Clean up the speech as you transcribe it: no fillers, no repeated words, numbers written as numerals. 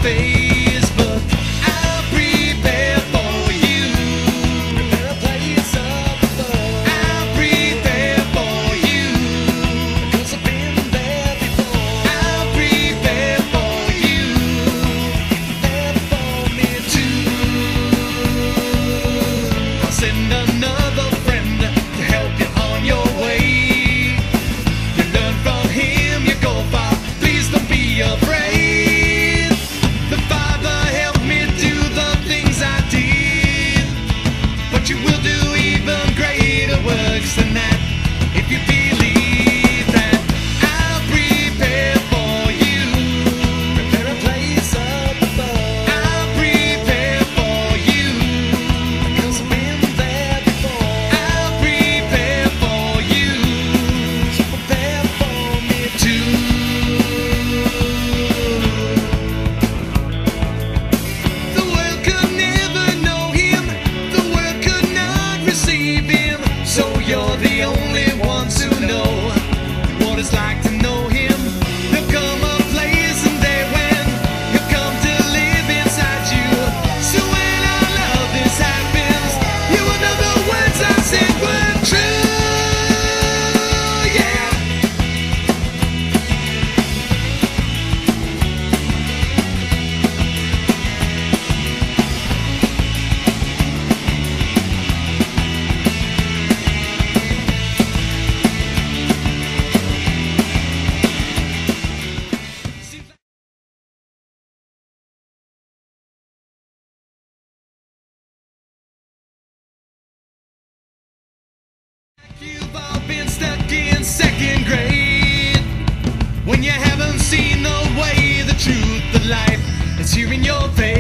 face, but I'll prepare for you. Prepare a place up above. I'll prepare for you, 'cause I've been there before. I'll prepare for you. Prepare for me too. I'll send another friend to help you on your way. You learn from him, you go far. Please don't be afraid. The Father helped me do the things I did, but you will do even greater works than that if you believe that. I'll prepare for you. Prepare a place up above. I'll prepare for you, 'cause I've been there before. I'll prepare for you, so prepare for me too. The world could never know him, the world could not receive him, so you're the only ones who know what it's like to know him. There'll come a place someday when he'll come to live inside you. So when all of this happens, you will know the words I said were true. Yeah. You've all been stuck in second grade when you haven't seen the way, the truth, the life. It's here in your face.